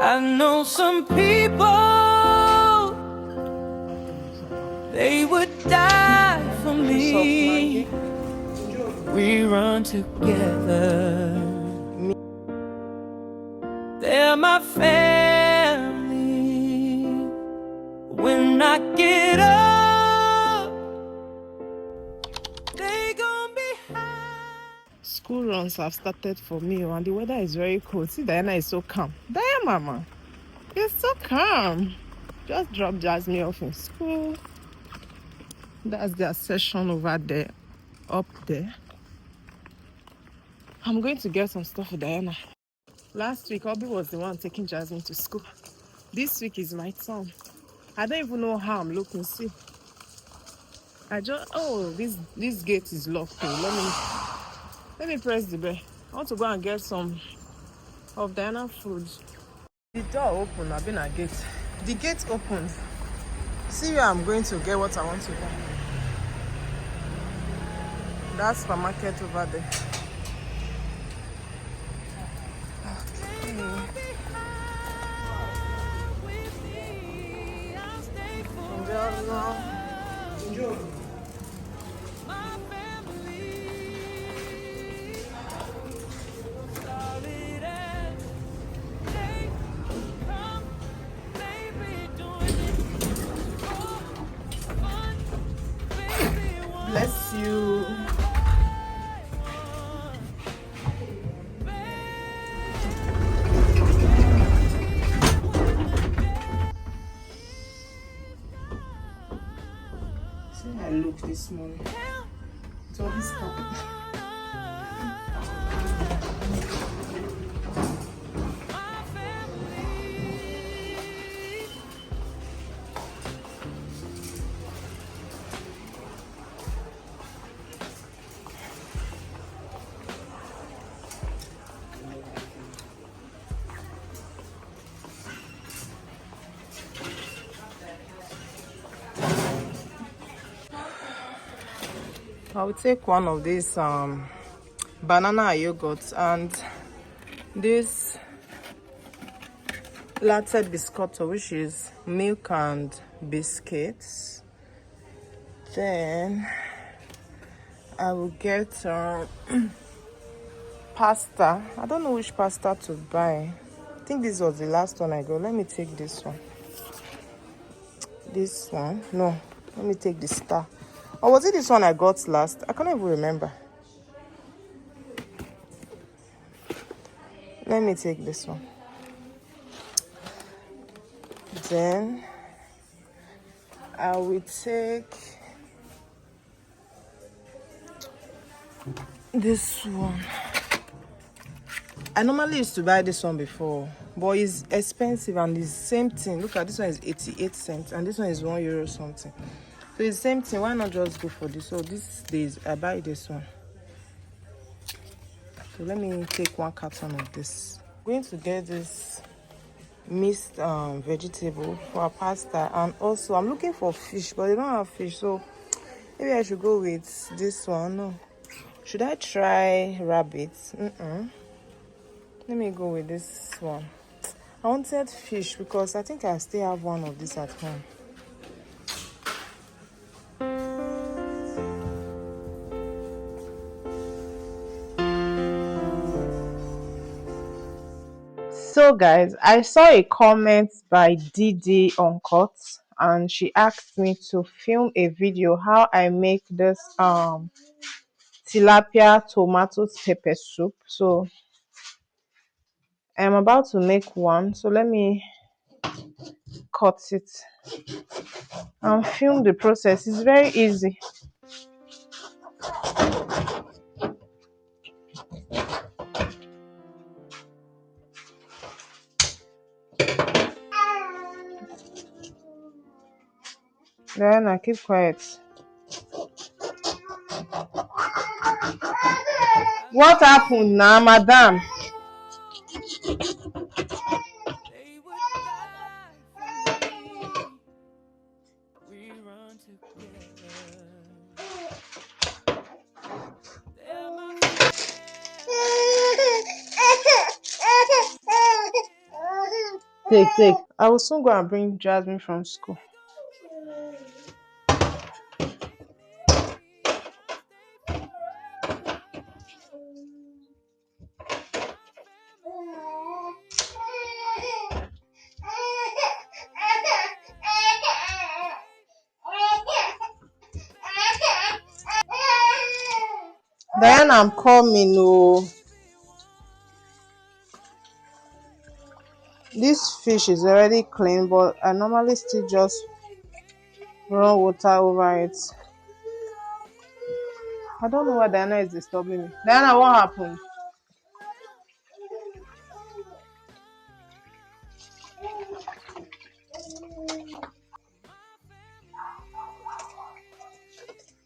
I know some people, they would die for me. We run together. They're my family. When I get up, they gon' be high. School runs have started for me, and the weather is very cold. See, Diana is so calm. Diana, mama, you're so calm. Just drop Jasmine off in school. That's their session over there, up there. I'm going to get some stuff for Diana. Last week, Obi was the one taking Jasmine to school. This week is my turn. I don't even know how I'm looking. See, this gate is locked. Let me press the bell. I want to go and get some of Diana food. The door open. I've been at gate. The gate opened. See where I'm going to get what I want to buy. That supermarket over there. Enjoy. Bless you. See how I look this morning. It's all this carpet. I will take one of these banana yogurt and this latte biscotto, which is milk and biscuits. Then I will get pasta. I don't know which pasta to buy. I think this was the last one I got. Let me take this one. This one? No. Let me take the star. Or was it this one I got last? I can't even remember. Let me take this one. Then I will take this one. I normally used to buy this one before, but it's expensive and it's the same thing. Look at this one is 88 cents and this one is €1 something. So it's the same thing. Why not just go for this? So these days I buy this one. So let me take one carton of this. I'm going to get this mixed vegetable for our pasta, and also I'm looking for fish, but they don't have fish, so maybe I should go with this one. No, should I try rabbits? Let me go with this one. I wanted fish because I think I still have one of this at home. So guys, I saw a comment by Didi Uncut and she asked me to film a video how I make this tilapia tomato pepper soup. So I'm about to make one, so let me cut it and film the process. It's very easy. Then I keep quiet. What happened now, madam? They would die for me. We run together. They're my family. Take. I will soon go and bring Jasmine from school. They gon' try me. I'll stay forever. My family will Diana, I'm coming. Oh, this fish is already clean, but I normally still just run water over it. I don't know why Diana is disturbing me. Diana, what happened?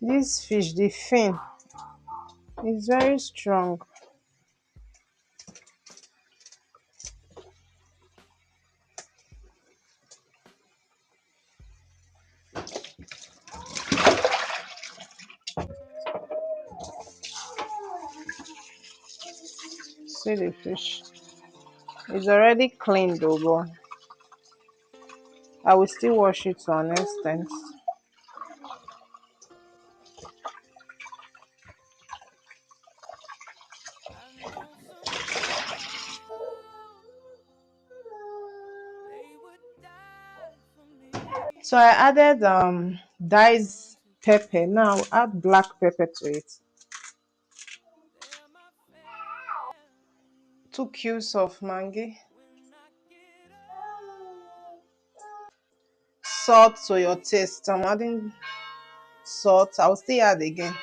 This fish, the fin, is very strong. See the fish. It's already clean though, but I will still wash it to an extent. I know some people they would die for me. So I added We diced run pepper. together. Now add black pepper to it. They're my family. 2 cubes of mangi. When I get old, Salt to your they taste. I'm gon' adding salt. I'll still add again.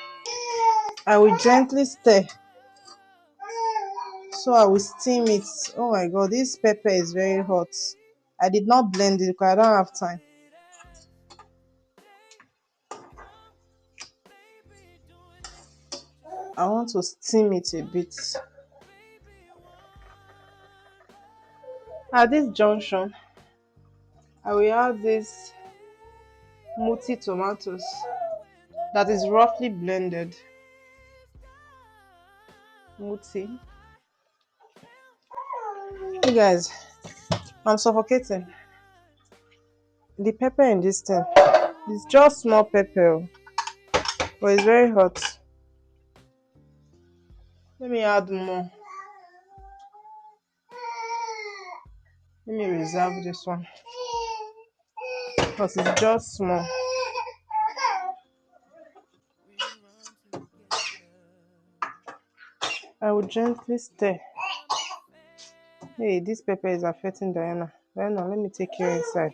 I will try gently stir. forever. So I will steam it. Oh my god, this pepper is very hot. I did not blend it because I don't have time. It as they come, baby, doing it just I like want to steam it a bit. baby, wonder At this junction, I will add this multi tomatoes when the that is roughly day blended. is Multi. done. Hey guys, I'm suffocating. The pepper in this thing is just small pepper, but it's very hot. Let me add more. Let me reserve this one because it's just small. We run together. I will gently stir. They're my Hey, this pepper is affecting Diana. Diana, let me take you inside.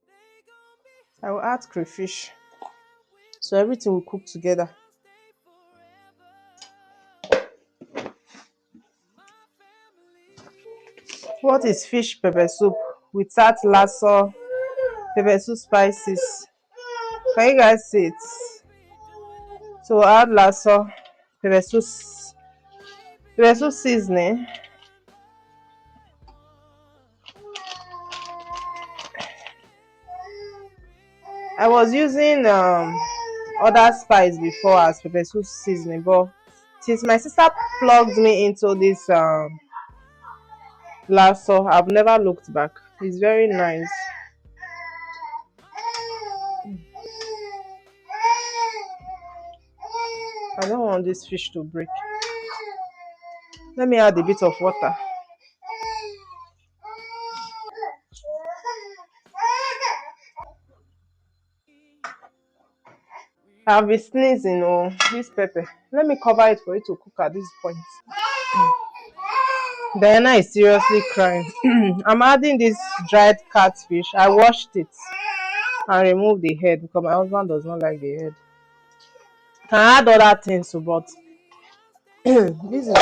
They gon' be I will add crayfish with so me. everything will cook together. I'll stay forever. My family What is fish pepper soup without lasso pepper soup spices? Can you guys see it? baby doing it So add lasso pepper soup, baby pepper soup seasoning. I was using other spice before as pepper soup seasoning, but since my sister plugged me into this lasso, I've never looked back. It's very nice. I don't want this fish to break. Let me add a bit of water. I'll be sneezing on this pepper. Let me cover it for it to cook at this point. Diana is seriously crying. I'm adding this dried catfish. I washed it and removed the head because my husband does not like the head. Can add other things too, but this is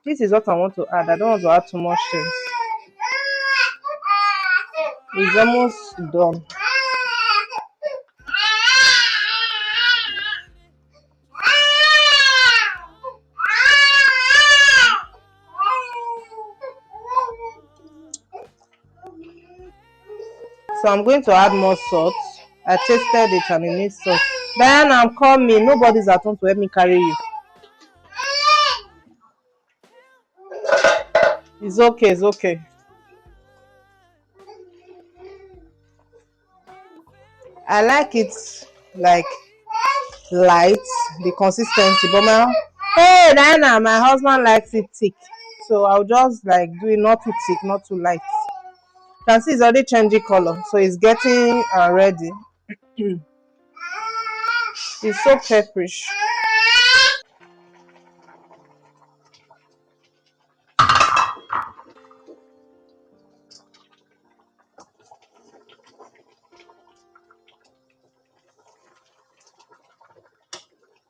this is what I want to add. I don't want to add too much things. It's almost done. So I'm going to add more salt. I tasted it and it needs salt. Diana, I'm coming. Nobody's at home to help me carry you. It's okay, it's okay. I like it like light, the consistency, but my hey Diana, my husband likes it thick. So I'll just like do it not too thick, not too light. You can see it's already changing color, so it's getting ready. It's so pepperish.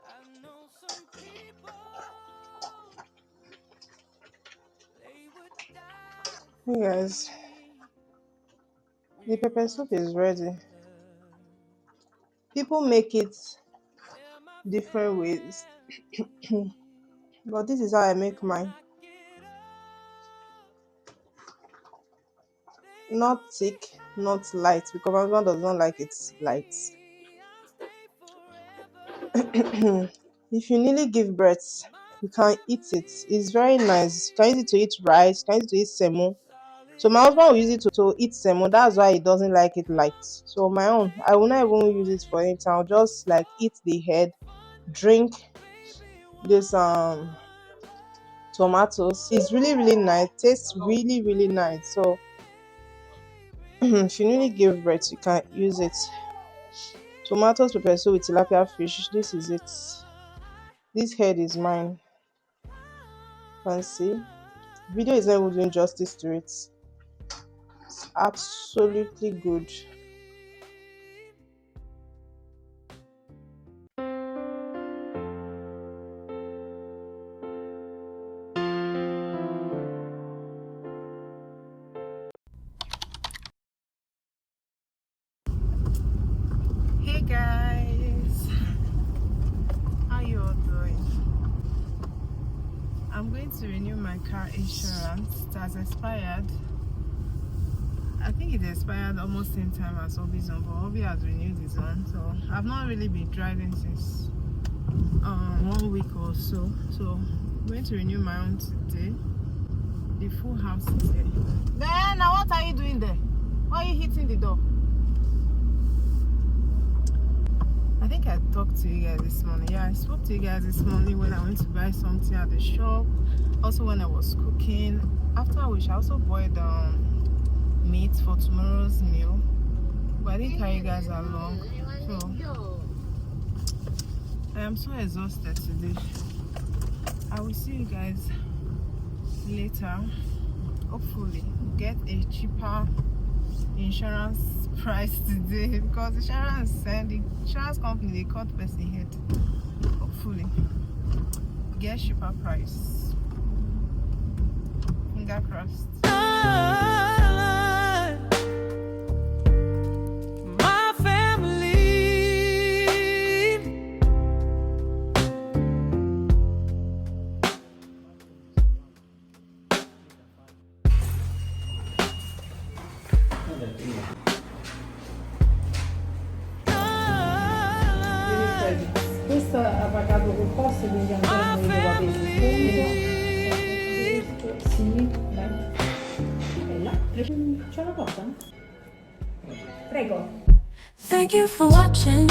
I know some people they would die Hey for guys, me. the We're pepper on soup is ready. together. People make it They're my different ways, family. but this is how I make When mine. I get up, they Not gon' be thick, not light, because my husband does there not like it with light. me. I'll stay forever. If you nearly give birth, My you can eat it. It's family, very nice. You can use it to eat rice, you can use it to eat semo. So solid my husband will use it ground. to eat semo. That's why he doesn't like it light. So my own, I will not even use it for anything. I'll just like eat the head, drink this tomatoes. It's really really nice. Tastes really really nice. So if you really give birth, you can use it. Tomatoes, pepper soup with tilapia fish. This is it. This head is mine. You can see. Video is not even doing justice to it. It's absolutely good. Hey guys, how you all doing? I'm going to renew my car insurance. It has expired. I think it expired almost same time as Obi's own, but Obi has renewed his own. So I've not really been driving since 1 week or so. So I'm going to renew my own today. The full house is here. Ben, now what are you doing there? Why are you hitting the door? I think I talked to you guys this morning. Yeah, I spoke to you guys this morning when I went to buy something at the shop. Also when I was cooking. After which I also boiled meat for tomorrow's meal. But I didn't carry you guys along. So I am so exhausted today. I will see you guys later. Hopefully get a cheaper insurance price today because the insurance company they cut person head. Hopefully get cheaper price. Finger crossed. My family. Questo ha pagato col posto, quindi ancora non vedo la questo. Sì, dai. Bella. Ce la portano? Prego. Thank you for watching.